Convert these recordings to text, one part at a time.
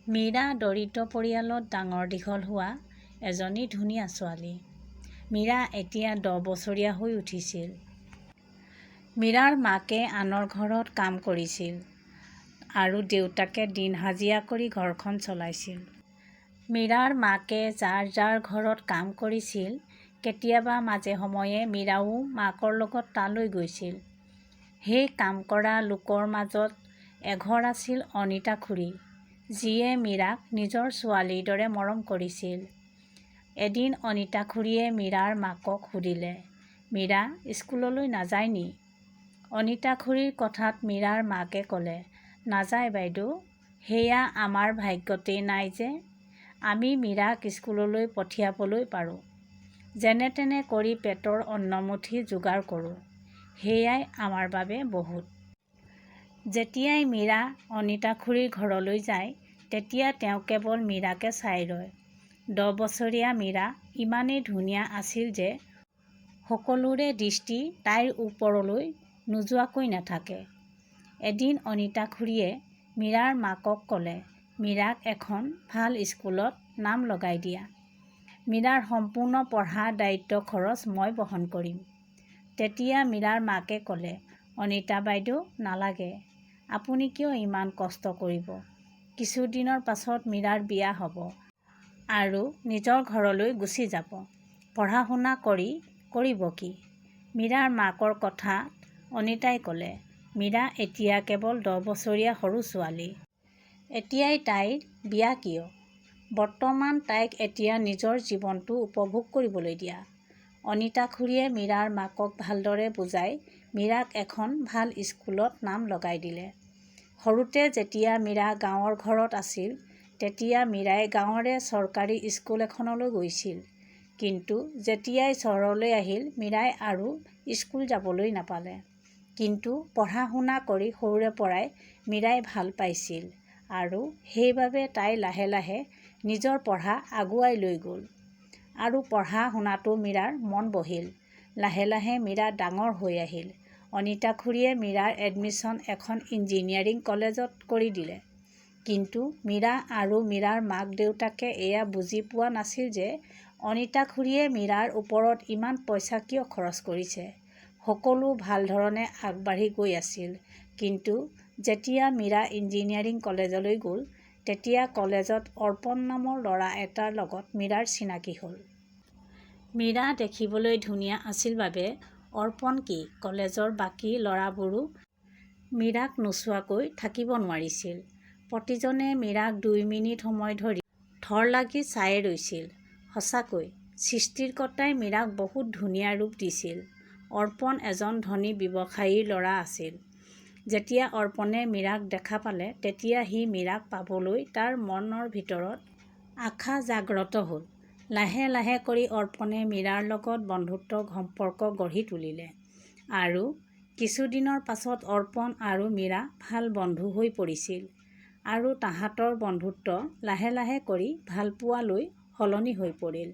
মীৰা দৰিদ্ৰ পৰিয়ালত ডাঙৰ দীঘল হোৱা এজনী ধুনীয়া ছোৱালী। মীৰা এতিয়া 10 বছৰীয়া হৈ উঠিছিল। মীৰাৰ মাকে আনৰ ঘৰত কাম কৰিছিল আৰু দেউতাকে দিন হাজিৰা কৰি ঘৰখন চলাইছিল। মীৰাৰ মাকে যাৰ যাৰ ঘৰত কাম কৰিছিল, কেতিয়াবা মাজে সময়ে মীৰাও মাকৰ লগত তালৈ গৈছিল। সেই কাম কৰা লোকৰ মাজত এঘৰ আছিল অনিতা খুৰী, যিয়ে মীৰাক নিজৰ ছোৱালীৰ দৰে মৰম কৰিছিল। এদিন অনিতা খুৰীয়ে মীৰাৰ মাকক সুধিলে, মীৰা স্কুললৈ নাযায় নি? অনিতা খুৰীৰ কথাত মীৰাৰ মাকে ক'লে, নাযায় বাইদেউ, সেয়া আমাৰ ভাগ্যতেই নাই যে আমি মীৰাক স্কুললৈ পঠিয়াবলৈ পাৰোঁ। যেনে তেনে কৰি পেটৰ অন্নমুঠি যোগাৰ কৰোঁ, সেয়াই আমাৰ বাবে বহুত। যেতিয়াই মীৰা অনিতা খুৰীৰ ঘৰলৈ যায়, তেতিয়া তেওঁ কেৱল মীৰাকে চাই ৰয়। 10 বছৰীয়া মীৰা ইমানেই ধুনীয়া আছিল যে সকলোৰে দৃষ্টি তাইৰ ওপৰলৈ নোযোৱাকৈ নাথাকে। এদিন অনিতা খুৰীয়ে মীৰাৰ মাকক ক'লে, মীৰাক এখন ভাল স্কুলত নাম লগাই দিয়া। মীৰাৰ সম্পূৰ্ণ পঢ়াৰ দায়িত্ব খৰচ মই বহন কৰিম। তেতিয়া মীৰাৰ মাকে ক'লে, অনিতা বাইদেউ নালাগে, আপুনি কিয় ইমান কষ্ট কৰিব? কিছুদিনৰ পাছত মীৰাৰ বিয়া হ'ব আৰু নিজৰ ঘৰলৈ গুচি যাব। পঢ়া-শুনা কৰি কৰিব কি? মীৰাৰ মাকৰ কথাত অনিতাই ক'লে, মীৰা এতিয়া কেৱল 10 বছৰীয়া সৰু ছোৱালী। এতিয়াই তাইৰ বিয়া কিয়? বৰ্তমান তাইক এতিয়া নিজৰ জীৱনটো উপভোগ কৰিবলৈ দিয়া। অনিতা খুৰীয়ে মীৰাৰ মাকক ভালদৰে বুজাই মীৰাক এখন ভাল স্কুলত নাম লগাই দিলে। সৰুতে যেতিয়া মীৰা গাঁৱৰ ঘৰত আছিল, তেতিয়া মীৰাই গাঁৱৰে চৰকাৰী স্কুল এখনলৈ গৈছিল। কিন্তু যেতিয়াই চহৰলৈ আহিল, মীৰাই আৰু স্কুল যাবলৈ নাপালে। কিন্তু পঢ়া-শুনা কৰি সৰুৰে পৰাই মীৰাই ভাল পাইছিল আৰু সেইবাবে তাই লাহে লাহে নিজৰ পঢ়া আগুৱাই লৈ গ'ল। আৰু পঢ়া-শুনাতো মীৰাৰ মন বহিল। লাহে লাহে মীৰা ডাঙৰ হৈ আহিল। অনিতা খুৰীয়ে মীৰাৰ এডমিশ্যন এখন ইঞ্জিনিয়াৰিং কলেজত কৰি দিলে। কিন্তু মীৰা আৰু মীৰাৰ মাক-দেউতাকে এয়া বুজি পোৱা নাছিল যে অনিতা খুৰীয়ে মীৰাৰ ওপৰত ইমান পইচা কিয় খৰচ কৰিছে। সকলো ভাল ধৰণে আগবাঢ়ি গৈ আছিল। কিন্তু যেতিয়া মীৰা ইঞ্জিনিয়াৰিং কলেজলৈ গ'ল, তেতিয়া কলেজত অৰ্পণ নামৰ ল'ৰা এটাৰ লগত মীৰাৰ চিনাকি হ'ল। মীৰা দেখিবলৈ ধুনীয়া আছিল বাবে অৰ্পণ কি কলেজৰ বাকী ল'ৰাবোৰো মীৰাক নোচোৱাকৈ থাকিব নোৱাৰিছিল। প্ৰতিজনে মীৰাক 2 মিনিট সময় ধৰি থৰ লাগি চায়েই ৰৈছিল। সঁচাকৈ সৃষ্টিকৰ্তাই মীৰাক বহুত ধুনীয়া ৰূপ দিছিল। অৰ্পণ এজন ধনী ব্যৱসায়ীৰ ল'ৰা আছিল। যেতিয়া অৰ্পণে মীৰাক দেখা পালে, তেতিয়া সি মীৰাক পাবলৈ তাৰ মনৰ ভিতৰত আশা জাগ্ৰত হ'ল। লাহে লাহে কৰি অৰ্পণে মীৰাৰ লগত বন্ধুত্বৰ সম্পৰ্ক গঢ়ি তুলিলে। আৰু কিছুদিনৰ পাছত অৰ্পণ আৰু মীৰা ভাল বন্ধু হৈ পৰিছিল। আৰু তাহাঁতৰ বন্ধুত্ব লাহে লাহে কৰি ভালপোৱালৈ সলনি হৈ পৰিল।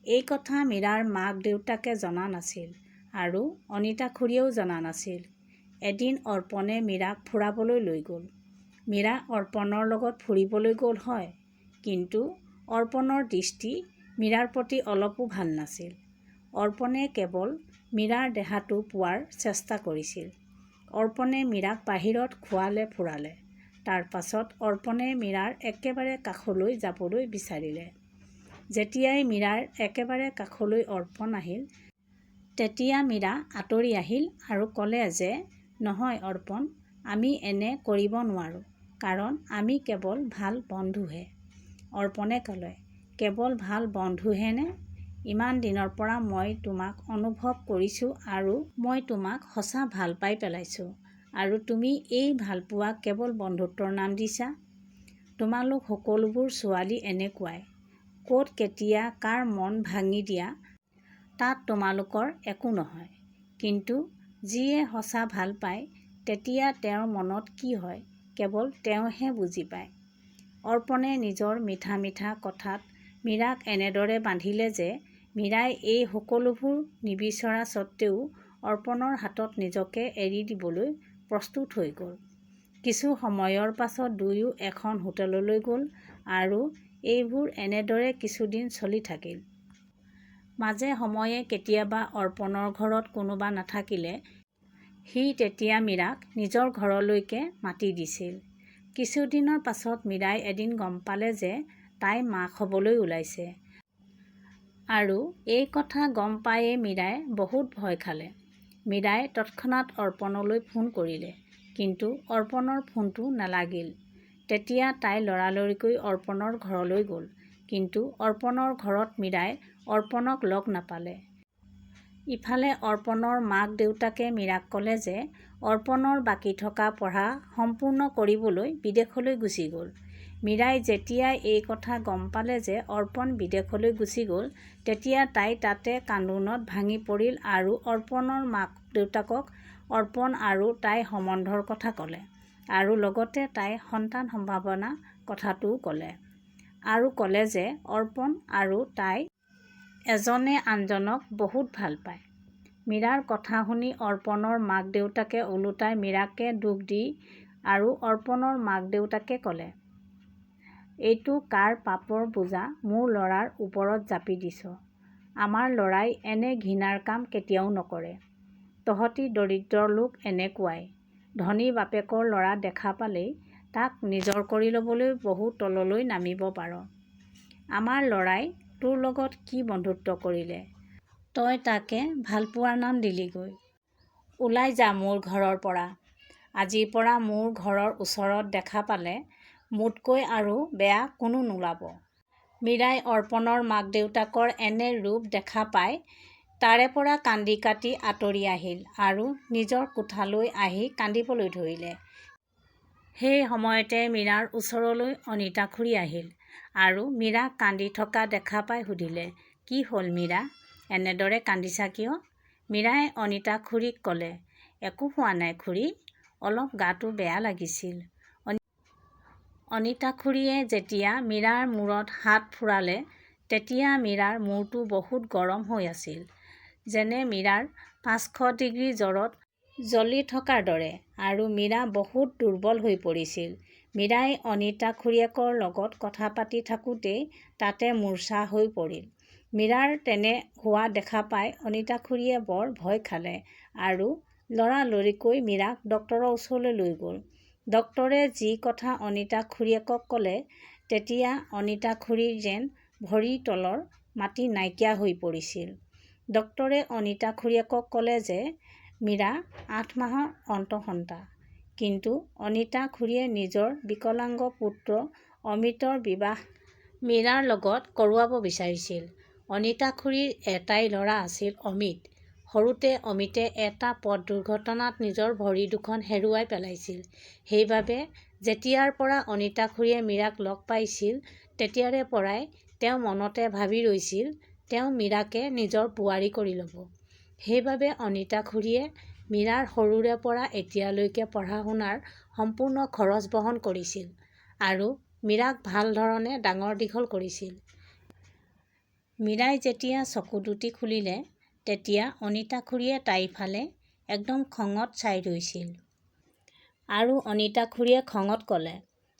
এই কথা মীৰাৰ মাক-দেউতাকে জনা নাছিল আৰু অনিতা খুৰীয়েও জনা নাছিল। এদিন অৰ্পণে মীৰাক ফুৰাবলৈ লৈ গ'ল। মীৰা অৰ্পণৰ লগত ফুৰিবলৈ গ'ল হয়, কিন্তু অৰ্পণৰ দৃষ্টি মীৰাৰ প্ৰতি অলপো ভাল নাছিল। অৰ্পণে কেৱল মীৰাৰ দেহাটো পোৱাৰ চেষ্টা কৰিছিল। অৰ্পণে মীৰাক বাহিৰত খোৱালে-ফুৰালে। তাৰ পাছত অৰ্পণে মীৰাৰ একেবাৰে কাষলৈ যাবলৈ বিচাৰিলে। যেতিয়াই মীৰাৰ একেবাৰে কাষলৈ অৰ্পণ আহিল, তেতিয়া মীৰা আঁতৰি আহিল আৰু ক'লে যে, নহয় অৰ্পণ, আমি এনে কৰিব নোৱাৰোঁ, কাৰণ আমি কেৱল ভাল বন্ধুহে। অৰ্পণে ক'লে, কেৱল ভাল বন্ধুহে নে? ইমান দিনৰ পৰা মই তোমাক অনুভৱ কৰিছোঁ আৰু মই তোমাক সঁচা ভাল পাই পেলাইছোঁ। আৰু তুমি এই ভালপোৱাক কেৱল বন্ধুত্বৰ নাম দিছা? তোমালোক সকলোবোৰ ছোৱালী এনেকুৱাই। ক'ত কেতিয়া কাৰ মন ভাঙি দিয়া, তাত তোমালোকৰ একো নহয়। কিন্তু যিয়ে সঁচা ভাল পায়, তেতিয়া তেওঁৰ মনত কি হয়, কেৱল তেওঁহে বুজি পায়। অৰ্পণে নিজৰ মিঠা মিঠা কথাত মীৰাক এনেদৰে বান্ধিলে যে মীৰাই এই সকলোবোৰ নিবিচৰা স্বত্বেও অৰ্পণৰ হাতত নিজকে এৰি দিবলৈ প্ৰস্তুত হৈ গ'ল। কিছু সময়ৰ পাছত দুয়ো এখন হোটেললৈ গ'ল আৰু এইবোৰ এনেদৰে কিছুদিন চলি থাকিল। মাজে সময়ে কেতিয়াবা অৰ্পণৰ ঘৰত কোনোবা নাথাকিলে সি তেতিয়া মীৰাক নিজৰ ঘৰলৈকে মাতি দিছিল। কিছুদিনৰ পাছত মীৰাই এদিন গম পালে যে তাই মাক হ'বলৈ ওলাইছে। আৰু এই কথা গম পায়েই মীৰাই বহুত ভয় খালে। মীৰাই তৎক্ষণাৎ অৰ্পণলৈ ফোন কৰিলে, কিন্তু অৰ্পণৰ ফোনটো নালাগিল। তেতিয়া তাই লৰালৰিকৈ অৰ্পণৰ ঘৰলৈ গ'ল, কিন্তু অৰ্পণৰ ঘৰত মীৰাই অৰ্পণক লগ নাপালে। ইফালে অৰ্পণৰ মাক দেউতাকে মীৰাক ক'লে যে অৰ্পণৰ বাকী থকা পঢ়া সম্পূৰ্ণ কৰিবলৈ বিদেশলৈ গুচি গ'ল। মীৰাই যেতিয়াই এই কথা গম পালে যে অৰ্পণ বিদেশলৈ গুচি গ'ল, তেতিয়া তাই তাতে কান্দোনত ভাঙি পৰিল আৰু অৰ্পণৰ মাক দেউতাকক অৰ্পণ আৰু তাইৰ সম্বন্ধৰ কথা ক'লে আৰু লগতে তাইৰ সন্তান সম্ভাৱনা কথাটোও ক'লে আৰু ক'লে যে অৰ্পণ আৰু তাই এজনে আনজনক বহুত ভাল পায়। মীৰাৰ কথা শুনি অৰ্পণৰ মাক দেউতাকে ওলোটাই মীৰাকে দুখ দি আৰু অৰ্পণৰ মাক দেউতাকে ক'লে, এইটো কাৰ পাপৰ বোজা মোৰ ল'ৰাৰ ওপৰত জাপি দিছ? আমাৰ ল'ৰাই এনে ঘৃণাৰ কাম কেতিয়াও নকৰে। তহঁতি দৰিদ্ৰ লোক এনেকুৱাই। ধনী বাপেকৰ ল'ৰা দেখা পালেই তাক নিজৰ কৰি ল'বলৈ বহু তললৈ নামিব পাৰ। আমাৰ ল'ৰাই তোৰ লগত কি বন্ধুত্ব কৰিলে? তই তাকে ভালপোৱাৰ নাম দিলিগৈ। ওলাই যা মোৰ ঘৰৰ পৰা। আজিৰ পৰা মোৰ ঘৰৰ ওচৰত দেখা পালে মোতকৈ আৰু বেয়া কোনো নোলাব। মীৰাই অৰ্পণৰ মাক দেউতাকৰ এনে ৰূপ দেখা পাই তাৰে পৰা কান্দি কাটি আঁতৰি আহিল আৰু নিজৰ কোঠালৈ আহি কান্দিবলৈ ধৰিলে। সেই সময়তে মীৰাৰ ওচৰলৈ অনিতা খুৰী আহিল আৰু মীৰাক কান্দি থকা দেখা পাই সুধিলে, কি হ'ল মীৰা, এনেদৰে কান্দিছা কিয়? মীৰাই অনিতা খুৰীক ক'লে, একো হোৱা নাই খুৰী, অলপ গাটো বেয়া লাগিছিল। অনিতা খুৰীয়ে যেতিয়া মীৰাৰ মূৰত হাত ফুৰালে তেতিয়া মীৰাৰ মূৰটো বহুত গৰম হৈ আছিল, যেনে মীৰাৰ 500 ডিগ্ৰী জ্বৰত জ্বলি থকাৰ দৰে, আৰু মীৰা বহুত দুৰ্বল হৈ পৰিছিল। মীৰাই অনিতা খুৰীয়েকৰ লগত কথা পাতি থাকোঁতেই তাতে মূৰ্ছা হৈ পৰিল। মীৰাৰ তেনে হোৱা দেখা পাই অনিতা খুৰীয়ে বৰ ভয় খালে আৰু লৰালৰিকৈ মীৰাক ডক্তৰৰ ওচৰলৈ লৈ গ'ল। ডক্তৰে যি কথা অনিতা খুৰীয়েকক ক'লে তেতিয়া অনিতা খুৰীৰ যেন ভৰিৰ তলৰ মাটি নাইকিয়া হৈ পৰিছিল। ডক্তৰে অনিতা খুৰীয়েকক ক'লে যে মীৰা 8 মাহৰ অন্তঃসত্ত্বা, কিন্তু অনিতা খুৰীয়ে নিজৰ বিকলাংগ পুত্ৰ অমিতৰ বিবাহ মীৰাৰ লগত কৰোৱাব বিচাৰিছিল। অনিতা খুৰীৰ এটাই ল'ৰা আছিল অমিত। সৰুতে অমিতে এটা পথ দুৰ্ঘটনাত নিজৰ ভৰি দুখন হেৰুৱাই পেলাইছিল। সেইবাবে যেতিয়াৰ পৰা অনিতা খুৰীয়ে মীৰাক লগ পাইছিল তেতিয়াৰে পৰাই তেওঁ মনতে ভাবি ৰৈছিল তেওঁ মীৰাকে নিজৰ বোৱাৰী কৰি ল'ব। সেইবাবে অনিতা খুৰীয়ে মীৰাৰ সৰুৰে পৰা এতিয়ালৈকে পঢ়া-শুনাৰ সম্পূৰ্ণ খৰচ বহন কৰিছিল আৰু মীৰাক ভাল ধৰণে ডাঙৰ দীঘল কৰিছিল। মীৰাই যেতিয়া চকু দুটি খুলিলে তেতিয়া অনিতা খুৰীয়ে তাইৰ ফালে একদম খঙত চাই ৰৈছিল। আৰু অনিতা খুৰীয়ে খঙত ক'লে,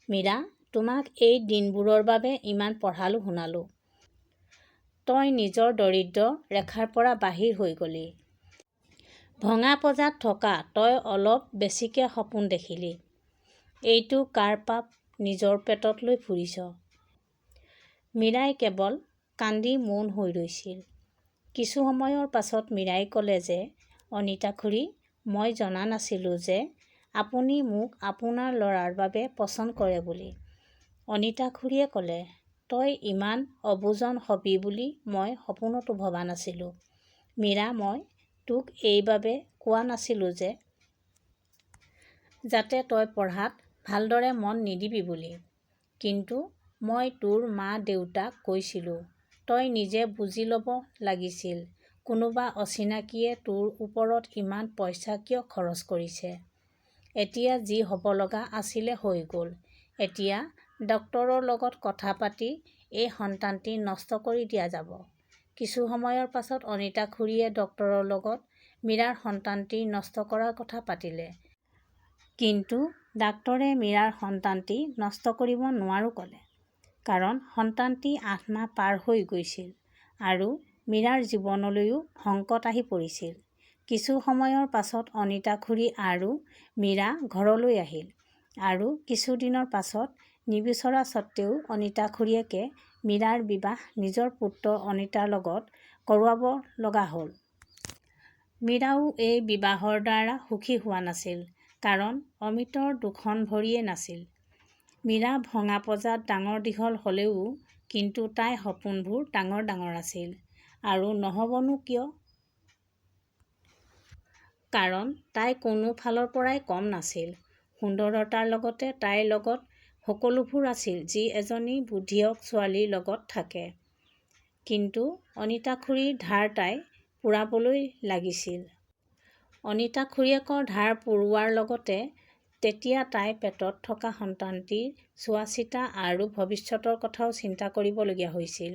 মীৰা, তোমাক এই দিনবোৰৰ বাবে ইমান পঢ়ালো শুনালো। তই নিজৰ দৰিদ্ৰ ৰেখাৰ পৰা বাহিৰ হৈ গলি। ভঙা পঁজাত থকা তই অলপ বেছিকে সপোন দেখিলি। এইটো কাৰ পাপ নিজৰ পেটত লৈ ফুৰিছ? মীৰাই কেৱল কান্দি মৌন হৈ ৰৈছিল। কিছু সময়ৰ পাছত মীৰাই ক'লে যে অনিতা খুৰী, মই জনা নাছিলোঁ যে আপুনি মোক আপোনাৰ ল'ৰাৰ বাবে পচন্দ কৰে বুলি। অনিতা খুৰীয়ে ক'লে, তই ইমান অবুজন হবি বুলি মই সপোনতো ভবা নাছিলোঁ। মীৰা, মই তোক এইবাবে কোৱা নাছিলোঁ যে যাতে তই পঢ়াত ভালদৰে মন নিদিবি বুলি। কিন্তু মই তোৰ মা-দেউতাক কৈছিলোঁ। তই নিজে বুজি ল'ব লাগিছিল কোনোবা অচিনাকিয়ে তোৰ ওপৰত ইমান পইচা কিয় খৰচ কৰিছে। এতিয়া যি হ'ব লগা আছিলে হৈ গ'ল। এতিয়া ডক্তৰৰ লগত কথা পাতি এই সন্তানটি নষ্ট কৰি দিয়া যাব। কিছু সময়ৰ পাছত অনিতা খুৰীয়ে ডক্তৰৰ লগত মীৰাৰ সন্তানটি নষ্ট কৰাৰ কথা পাতিলে। কিন্তু ডাক্তৰে মীৰাৰ সন্তানটি নষ্ট কৰিব নোৱাৰোঁ ক'লে, কাৰণ সন্তানটি 8 মাহ পাৰ হৈ গৈছিল আৰু মীৰাৰ জীৱনলৈও সংকট আহি পৰিছিল। কিছু সময়ৰ পাছত অনিতা খুৰী আৰু মীৰা ঘৰলৈ আহিল আৰু কিছুদিনৰ পাছত নিবিচৰা স্বত্বেও অনিতা খুৰীয়েকে মীৰাৰ বিবাহ নিজৰ পুত্ৰ অনিতাৰ লগত কৰোৱাব লগা হ'ল। মীৰাও এই বিবাহৰ দ্বাৰা সুখী হোৱা নাছিল, কাৰণ অমিতৰ দুখন ভৰিয়ে নাছিল। মীৰা ভঙা পঁজাত ডাঙৰ দীঘল হ'লেও কিন্তু তাইৰ সপোনবোৰ ডাঙৰ ডাঙৰ আছিল। আৰু নহ'বনো কিয়? কাৰণ তাই কোনো ফালৰ পৰাই কম নাছিল। সুন্দৰতাৰ লগতে তাইৰ লগত সকলোবোৰ আছিল যি এজনী বুদ্ধিয়ক ছোৱালীৰ লগত থাকে। কিন্তু অনিতা খুৰীৰ ধাৰ তাই পূৰাবলৈ লাগিছিল। অনিতা খুৰীয়েকৰ ধাৰ পূৰোৱাৰ লগতে তেতিয়া তাই পেটত থকা সন্তানটিৰ চোৱা-চিতা আৰু ভৱিষ্যতৰ কথাও চিন্তা কৰিবলগীয়া হৈছিল।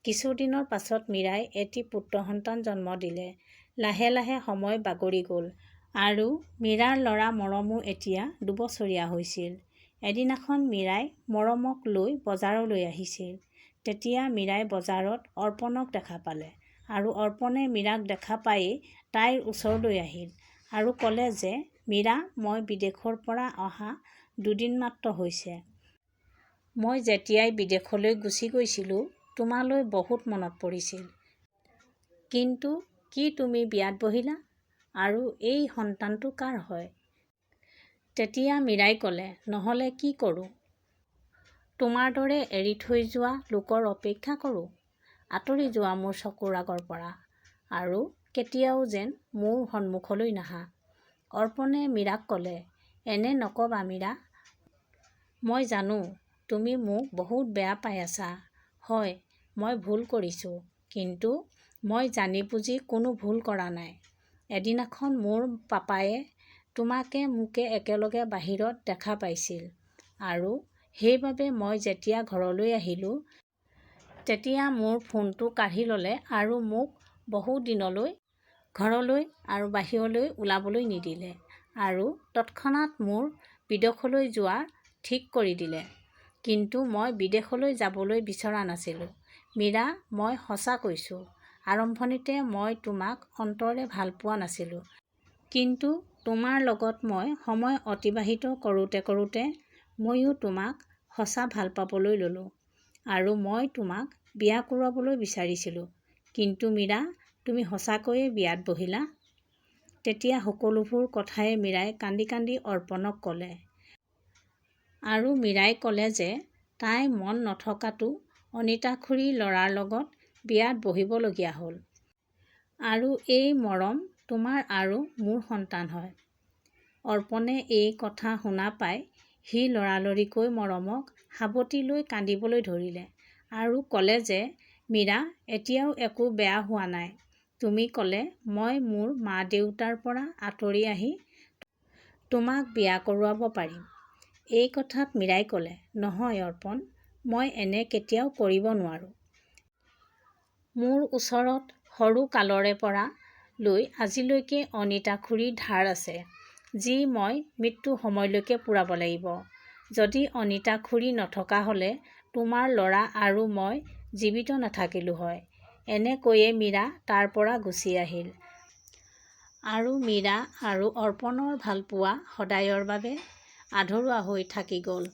কিছুদিনৰ পাছত মীৰাই এটি পুত্ৰ সন্তান জন্ম দিলে। লাহে লাহে সময় বাগৰি গ'ল আৰু মীৰাৰ ল'ৰা মৰমো এতিয়া 2 বছৰীয়া হৈছিল। এদিনাখন মীৰাই মৰমক লৈ বজাৰলৈ আহিছিল। তেতিয়া মীৰাই বজাৰত অৰ্পণক দেখা পালে আৰু অৰ্পণে মীৰাক দেখা পায়েই তাইৰ ওচৰলৈ আহিল আৰু ক'লে যে, মীৰা, মই বিদেশৰ পৰা অহা 2 দিন মাত্ৰ হৈছে। মই যেতিয়াই বিদেশলৈ গুচি গৈছিলোঁ তোমালৈ বহুত মনত পৰিছিল। কিন্তু কি তুমি বিয়াত বহিলা? আৰু এই সন্তানটো কাৰ হয়? তেতিয়া মীৰাই ক'লে, নহ'লে কি কৰোঁ? তোমাৰ দৰে এৰি থৈ যোৱা লোকৰ অপেক্ষা কৰোঁ। আঁতৰি যোৱা মোৰ চকুৰ আগৰ পৰা আৰু কেতিয়াও যেন মোৰ সন্মুখলৈ নাহা। অৰ্পণে মীৰাক ক'লে, এনে নক'বা মীৰা। মই জানো তুমি মোক বহুত বেয়া পাই আছা। হয়, মই ভুল কৰিছোঁ, কিন্তু মই জানি বুজি কোনো ভুল কৰা নাই। এদিনাখন মোৰ পাপায়ে তোমাকে মোকে একেলগে বাহিৰত দেখা পাইছিল আৰু সেইবাবে মই যেতিয়া ঘৰলৈ আহিলোঁ তেতিয়া মোৰ ফোনটো কাঢ়ি ল'লে আৰু মোক বহু দিনলৈ ঘৰলৈ আৰু বাহিৰলৈ ওলাবলৈ নিদিলে আৰু তৎক্ষণাৎ মোৰ বিদেশলৈ যোৱা ঠিক কৰি দিলে। কিন্তু মই বিদেশলৈ যাবলৈ বিচৰা নাছিলোঁ। মীৰা, মই সঁচা কৈছোঁ, আৰম্ভণিতে মই তোমাক অন্তৰেৰে ভাল পোৱা নাছিলোঁ। কিন্তু তোমাৰ লগত মই সময় অতিবাহিত কৰোঁতে কৰোঁতে ময়ো তোমাক সঁচা ভাল পাবলৈ ল'লোঁ আৰু মই তোমাক বিয়া কৰোৱাবলৈ বিচাৰিছিলোঁ। কিন্তু মীৰা, তুমি সঁচাকৈয়ে বিয়াত বহিলা? তেতিয়া সকলোবোৰ কথাই মীৰাই কান্দি কান্দি অৰ্পণক ক'লে। আৰু মীৰাই ক'লে যে তাই মন নথকাটো অনিতা খুৰীৰ ল'ৰাৰ লগত বিয়াত বহিবলগীয়া হ'ল। আৰু এই মৰম তোমাৰ আৰু মোৰ সন্তান হয়। অৰ্পণে এই কথা শুনা পাই সি লৰালৰিকৈ মৰমক সাৱটি লৈ কান্দিবলৈ ধৰিলে আৰু ক'লে যে, মীৰা, এতিয়াও একো বেয়া হোৱা নাই। তুমি ক'লে মই মোৰ মা-দেউতাৰ পৰা আঁতৰি আহি তোমাক বিয়া কৰোৱাব পাৰিম। এই কথাত মীৰাই ক'লে, নহয় অৰ্পণ, মই এনে কেতিয়াও কৰিব নোৱাৰোঁ। মোৰ ওচৰত সৰু কালৰে পৰা লৈ আজিলৈকে অনিতা খুৰীৰ ধাৰ আছে, যি মই মৃত্যু সময়লৈকে পূৰাব লাগিব। যদি অনিতা খুৰী নথকা হ'লে তোমাৰ ল'ৰা আৰু মই জীৱিত নাথাকিলোঁ হয়। এনে কৈয়ে মীৰা তাৰ পৰা গুচি আহিল। আৰু মীৰা আৰু অৰ্পণৰ ভালপোৱা সদায়ৰ বাবে আধৰুৱা হৈ থাকি গ'ল।